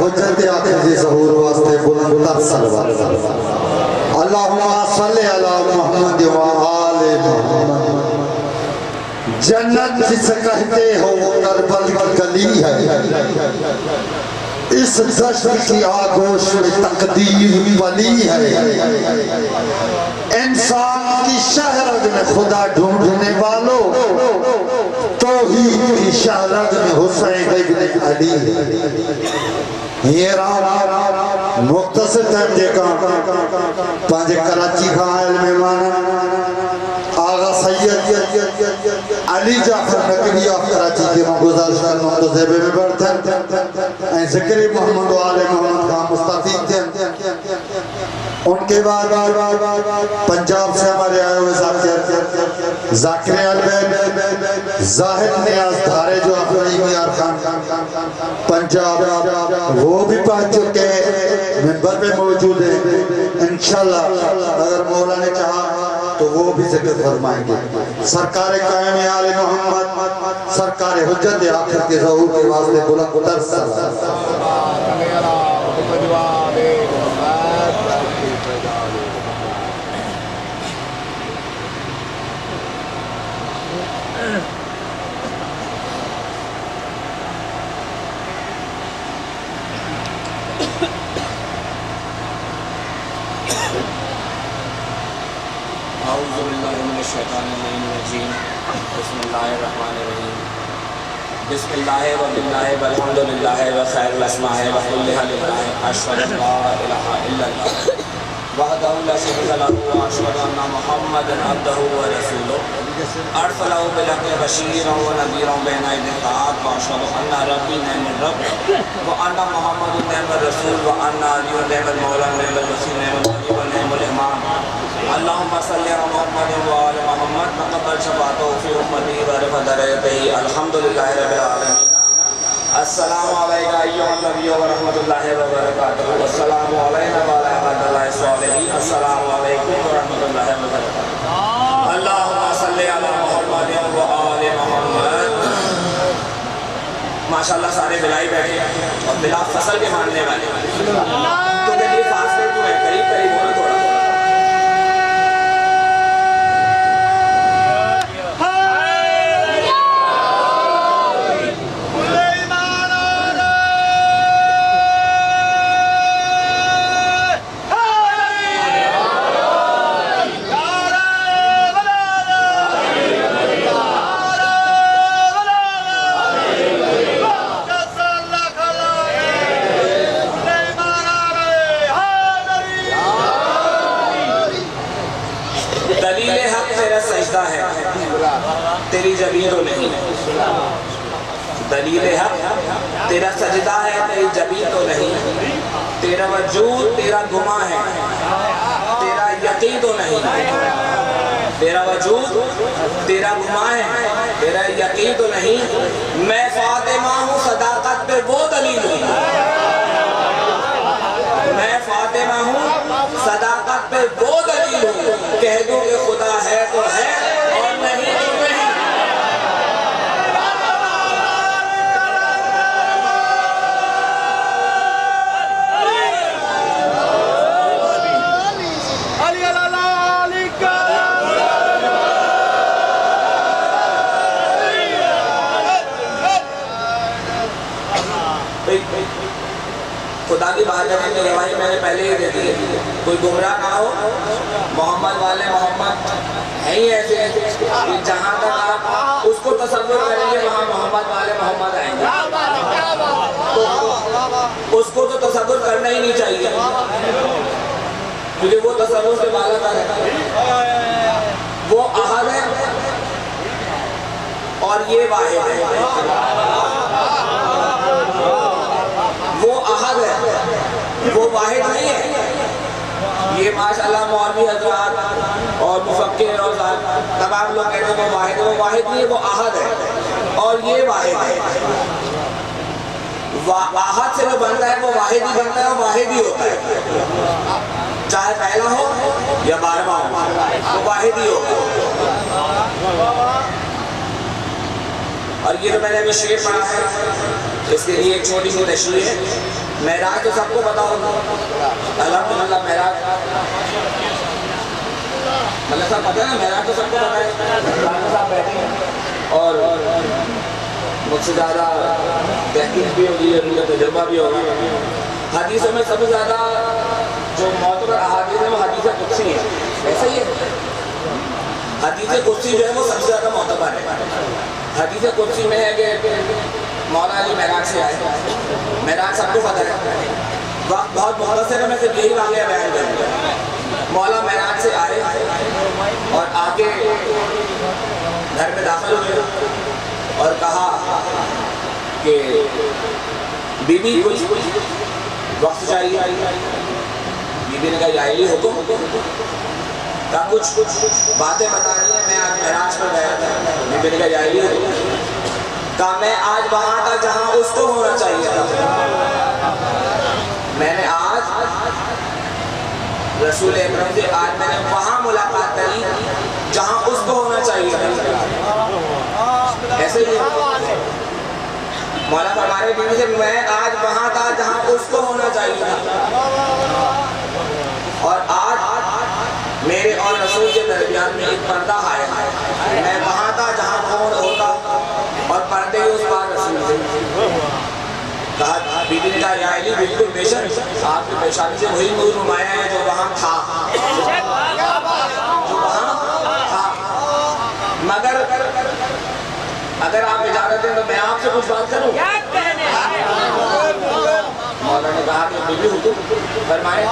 حجت آخر ظہور واسطے بلند تر صلوات اللہم صلی علی محمد و آل محمد جنت جسے کہتے ہو وہ کربل کی گلی ہے اس دشت کی آگوش میں تقدیر پلی ہے انسان کی شہرت میں خدا ڈھونڈنے والوں توحید کی شہرت میں حسین ابن علی ہے یہ رات مختصر ٹائم دے کا پانچے کراچی کا علم مانا آغا سید علی جعفر نقوی آف کراچی کے مگزارش کرنا تو زیبے میں بڑھتے ہیں این ذکری محمد و آل محمد کا مستفید تھے ان کے بعد پنجاب سے ہمارے آئے ہوئے ذاکر البید زاہد نیاز دھارے جو افرائیمی ارکان پنجاب وہ بھی پہنچ چکے منبر پہ موجود ہیں انشاءاللہ اگر مولا نے چاہا تو وہ بھی ذکر فرمائیں گے سرکار قائم آل محمد سرکار حجت آخر کے ظہور کے واسطے بلند تر صلوات اعوذ باللہ من الشیطان الرجیم بسم اللہ الرحمن الرحیم بسم اللہ وباللہ والحمدللہ وخیر الاسماء وکلھا للہ اشہد ان لا الہ الا اللہ وحدہ لا شریک لہ واشہد ان محمدا عبدہ ورسولہ ارسلہ بالحق بشیرا ونذیرا بین یدی الساعۃ واشہد ان ربی نعم الرب وان محمد نعم الرسول وان علی نعم المولا نعم الوصی نعم الولی ونعم الامام اللہم صلی علی محمد و آل محمد تقبل شفاعتہ فی امتی ورفع درجتہ الحمدللہ رب العالمین السلام علیکم ایھا النبی و رحمۃ اللہ وبرکاتہ والسلام علینا وعلی عباد اللہ الصالحین السلام علیکم و رحمۃ اللہ وبرکاتہ اللہم صلی علی محمد و آل محمد ماشاءاللہ سارے بلائی بیٹھے اور بلا فصل کے ماننے والے تو کہ فاصلے کیوں ہے قریب قریب ہونا تھوڑا تیری جبین تو نہیں دلیل حق تیرا سجدہ ہے تیری جبین تو نہیں تیرا وجود تیرا گماں ہے تیرا یقین تو نہیں تیرا وجود تیرا گماں ہے تیرا یقین تو نہیں میں فاطمہ ہوں صداقت پہ وہ دلیل ہوں میں فاطمہ ہوں صداقت پہ وہ دلیل ہوں کہہ دوں کہ خدا ہے تو ہے اور نہیں تو نہیں خدا کی بات کرنے کی گواہی میں نے پہلے ہی دے دی کوئی گمراہ نہ ہو محمد والے محمد ہیں ہی ایسے کہ جہاں تک آپ اس کو تصور کریں گے وہاں محمد والے محمد آئیں گے تو اس کو تو تصور کرنا ہی نہیں چاہیے کیونکہ وہ تصور سے بالا تر ہے وہ احد ہے اور یہ واحد ہے وہ احد ہے وہ واحد نہیں ہے یہ ماشاءاللہ مولوی حضرات اور مفکر اور تمام لوگ کہتے ہیں وہ واحد ہے وہ واحد نہیں ہے وہ احد ہے اور یہ واحد ہے احد سے جو بنتا ہے وہ واحد ہی بنتا ہے اور واحد ہی ہوتا ہے چاہے پہلا ہو یا بارہواں ہو وہ واحد ہی ہوگا اور یہ تو میں نے ابھی شعر پڑھا ہے اس کے لیے ایک چھوٹی سی تشریح ہے معراج تو سب کو پتا ہوگا، الحمدللہ معراج مطلب صاحب پتہ ہے نا، معراج تو سب کو پتا ہے، رانا صاحب بیٹھے ہیں اور مجھ سے زیادہ تحقیق بھی ہوگی، ان کا تجربہ بھی ہوگا۔ حدیثوں میں سب سے زیادہ جو معتبر احادیث ہیں وہ حدیث قدسی ہے، ایسا ہی ہے، حدیث قدسی جو ہے وہ سب سے زیادہ معتبر ہے۔ حدیث قدسی میں ہے کہ مولا علی معراج سے آئے، معراج سب کو پتہ ہے، وقت بہت مختصر ہے، میں صرف یہی واقعہ بیان کروں گا۔ مولا معراج سے آئے اور آگے گھر میں داخل ہوئے اور کہا کہ بی بی کچھ وقت چاہیے، بی بی نے کہا یا علی حکم، کہا کچھ باتیں بتانی ہیں، میں آج معراج پر گیا تھا، بی بی نے کہا یا علی حکم، کہا میں آج وہاں تھا جہاں اس کو ہونا چاہیے تھا، میں نے آج رسول اکرم سے آج میں نے وہاں ملاقات کری جہاں اس کو ہونا چاہیے تھا، ایسے ہی مولا فرمارے بیوی سے میں آج وہاں تھا جہاں اس کو ہونا چاہیے تھا، اور آج میرے اور رسول کے درمیان میں ایک پردہ آیا ہے، میں وہاں تھا جہاں وہ ہوتا اور پردے ہی اس پار رسول سے، کہا بی بی نے کہا یا علی بالکل بے شک آپ کی پیشانی سے وہی نور نمایاں ہے جو وہاں تھا، جو وہاں تھا، مگر اگر آپ اجازت دیں تو میں آپ سے کچھ بات کروں۔ مولا نے کہا کہ بی بی حکم فرمائے،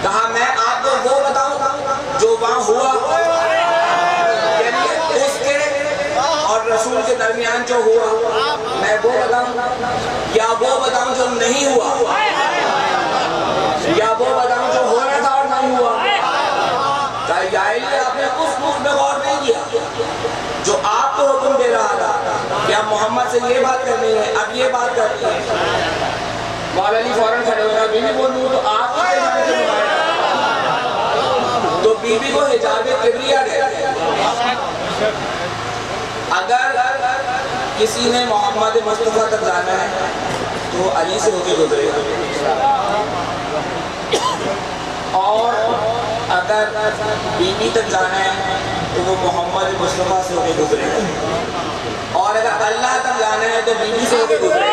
کہا میں آپ کو وہ بتاؤں جو وہاں ہوا، یعنی اس کے اور رسول کے درمیان جو ہوا میں وہ بتاؤں، یا وہ بتاؤں جو نہیں ہوا، یا وہ بتاؤں جو ہونا تھا اور نہیں ہوا؟ کہا یا علی آپ نے اس میں غور نہیں کیا جو آپ کو حکم دے رہا تھا کہ اب محمد سے یہ بات کرنی ہے، اب یہ بات کرنی ہے۔ مولا علی فوراً کھڑے ہوئے، بی بی بولوں تو آپ کی پیشانی سے نمایا، تو بی بی کو حجاب کبریہ کہتے ہیں۔ اگر کسی نے محمد مصطفیٰ تک جانا ہے تو علی سے ہو کے گزرے گا، اور اگر بی بی تک جانا ہے تو وہ محمد مصطفیٰ سے ہو کے گزرے گا، اور اگر اللہ تک جانا ہے تو بی بی سے ہو کے گزرے گا۔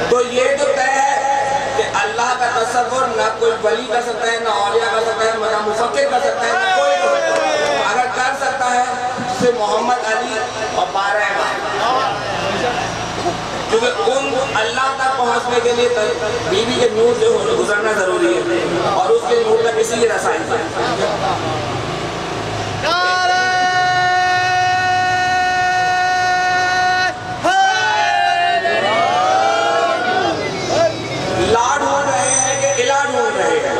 تو یہ تو طے ہے کہ اللہ کا تصور نہ کوئی ولی کر سکتا ہے، نہ اولیاء کر سکتا ہے، نہ مفکر کر سکتا ہے، نہ کوئی کر سکتا ہے، اگر کر سکتا ہے سے محمد علی اور 12 امام، کیونکہ ان اللہ تک پہنچنے کے لیے بی بی کے نور سے گزرنا ضروری ہے، اور اس کے نور تک اسی کی رسائی ہے۔ لا ڈھونڈ رہے ہیں کہ الہ ڈھونڈ رہے ہیں،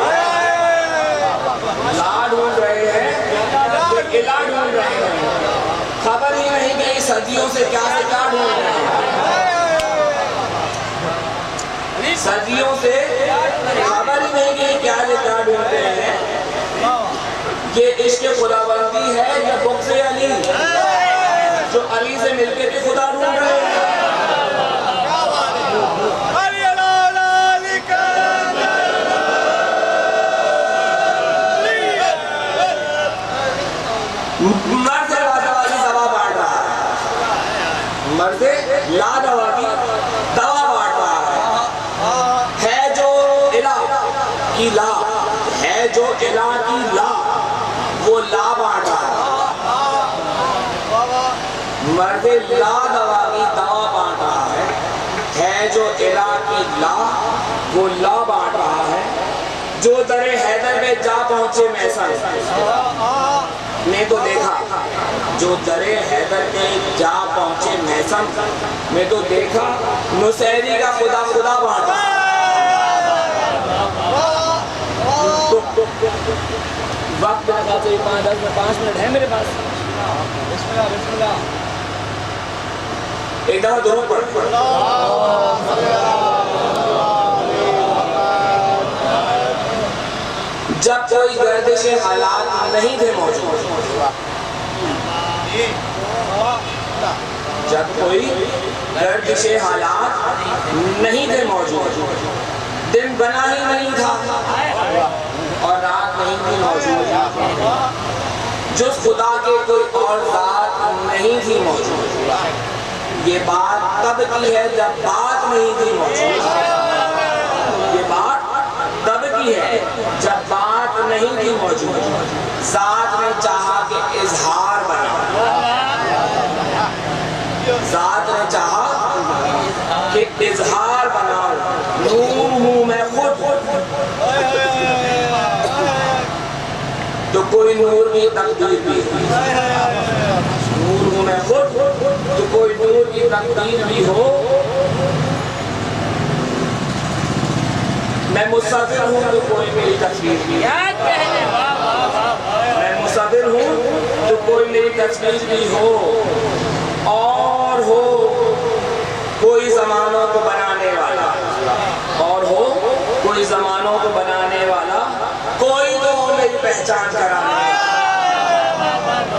لا ڈھونڈ رہے ہیں کہ الہ ڈھونڈ رہے ہیں، خبر ہی نہیں کہ صدیوں سے کیا ڈھونڈ رہے ہیں، صدیوں سے خبر ہی نہیں کہ کیا ڈھونڈ رہے ہیں۔ یہ عشق خداوندی ہے یا بغض علی، جو علی سے مل کے بھی خدا ڈھونڈ رہے ہیں۔ مرد لادواگی دوا بانٹ رہا ہے، مرد لادواگی دوا بانٹ رہا ہے جو الہ کی لا، ہے جو الہ کی لا، وہ لا بانٹ رہا ہے، مرد لادواگی دوا بانٹ رہا ہے جو الہ کی لا، وہ لا بانٹ رہا ہے، جو در حیدر میں جا پہنچے محسن میں تو دیکھا، جو در حیدر میں جا پہنچے محسن میں تو دیکھا، نصیری کا خدا خدا بانٹا۔ وقت میرے خیال سے 5 منٹ ہے میرے پاس، ایک دفعہ درود پڑھ۔ جب کوئی گردش حالات نہیں تھے موجود، جب کوئی گردش حالات نہیں تھے موجود، دن بنا ہی نہیں تھا اور رات نہیں تھی موجود، جز خدا کے کوئی اور ذات نہیں تھی موجود۔ یہ بات تب کی ہے جب بات نہیں تھی موجود، یہ بات تب کی ہے جب بات نہیں تھی موجود، ذات نے چاہا کہ اظہار بنا، ذات نے چاہا کہ اظہار بناؤ، نور ہوں میں خود تو کوئی نور کی تقدیر بھی، نور ہوں میں خود تو کوئی نور کی تقدیر بھی ہو، میں مصور ہوں تو کوئی میری تصویر بھی، میں مصور ہوں تو کوئی میری تصویر بھی ہو، اور ہو کوئی زمانوں کو بنانے والا، اور ہو کوئی زمانوں کو بنانے والا، کوئی تو ہو میری پہچان کرانے والا،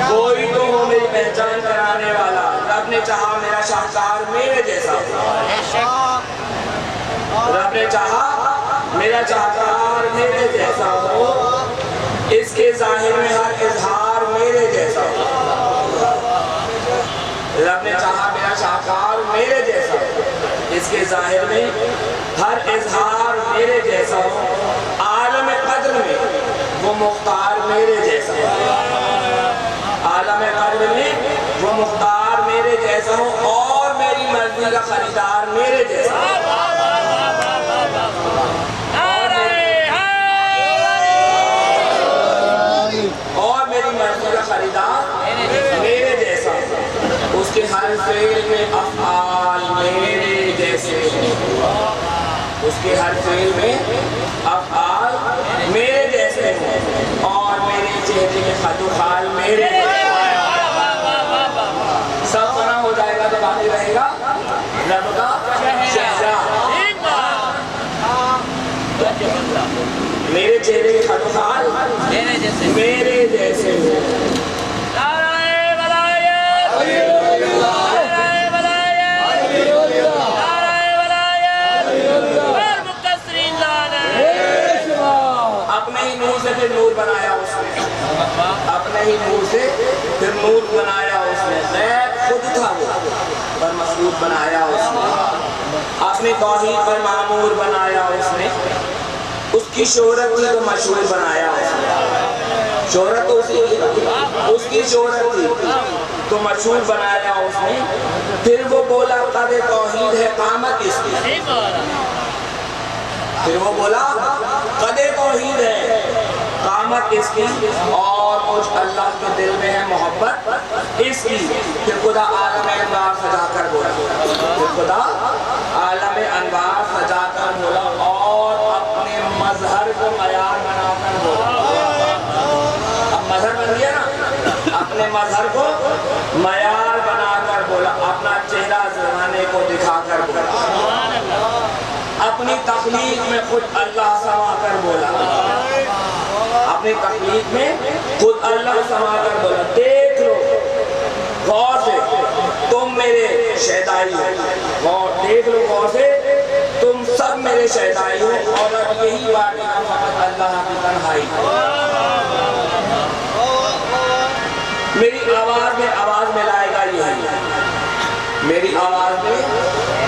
کوئی تو ہو میری پہچان کرانے والا۔ رب نے چاہا میرا شاہکار میرے جیسا ہو، رب نے چاہا میرا شاہکار میرے جیسا ہو، اس کے ظاہر میں ہر اظہار میرے جیسا ہو، رب نے چاہا میرا شاہکار میرے جیسا ہو، اس کے ظاہر میں ہر اظہار میرے جیسا ہو، عالم قدر میں وہ مختار میرے جیسا ہو، عالم قدر میں وہ مختار میرے جیسا ہو، اور میری مرضی کا خریدار میرے جیسا ہو، اور میری مرضی کا خریدار میرے جیسا ہو، اس کے ہر فعل میں افعال میرے جیسے ہوں، اس کے ہر فعل میں افعال میرے جیسے ہوں، اور میرے چہرے میں خط و خال میرے جیسے ہوں۔ سب فنا ہو جائے گا تو باقی رہے گا رب کا چہرہ، میرے چہرے کے خط و خال میرے جیسے ہوں۔ اپنے ہی نور سے پھر نور بنایا اس نے، اپنے ہی نور سے پھر نور بنایا اس نے، غیب خود تھا وہ پر مسعود بنایا اس نے، اپنی توحید پر معمور بنایا اس نے، اس کی شہرت تھی تو مشہور بنایا اس نے، شہرت تو اسی کی، اس کی شہرت تھی تو مشہور بنایا اس نے، پھر وہ بولا قد توحید ہے قامت اس کی، پھر وہ بولا قد توحید ہے قامت اس کی، اور مجھ اللہ کے دل میں ہے محبت اس کی، پھر خدا عالم انوار سجا کر بولا، پھر خدا عالم انوار سجا کر بولا، اور اپنے مظہر کو معیار بنا کر بولا، اب مظہر بن گیا نا، اپنے مظہر کو معیار بنا کر بولا، اپنا چہرہ زمانے کو دکھا کر بولا، اپنی تخلیق میں خود اللہ سما کر بولا، اپنی تخلیق میں خود اللہ سما کر بولا، دیکھ لو غور سے تم میرے شہدائی ہو، غور دیکھ لو غور سے تم سب میرے شہدائی ہو، اور اب یہی بات ہے فقط اللہ کی تنہائی، میری آواز میں آواز ملائے گا یہی، میری آواز میں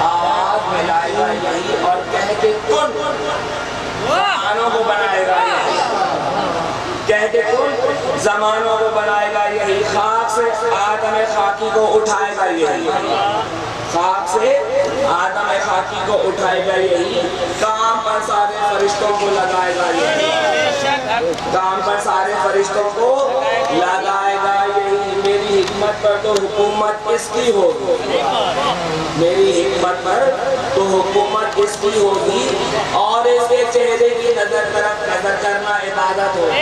آواز ملائے گا یہی، اور کہہ کے کن زمانوں کو بنائے گا یہی، کہہ کے کن زمانوں کو بنائے گا یہی، خاک سے آدم خاکی کو اٹھائے گا یہی، خاک سے آدم خاکی کو اٹھائے گا یہی، کام پر سارے فرشتوں کو لگائے گا یہی، کام پر سارے فرشتوں کو لگائے گا یہی، میری حکمت پر تو حکومت کس کی ہوگی، میری حکمت پر تو حکومت کس کی ہوگی، اور اس کے چہرے کی نظر طرف نظر کرنا عبادت ہوگی،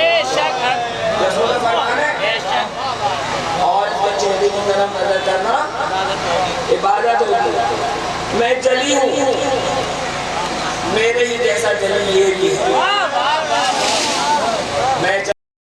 اور اس کے چہرے کی طرف نظر کرنا عبادت ہوگی، میں جلی ہوں، میرے ہی جیسا جلی یہ بھی ہے،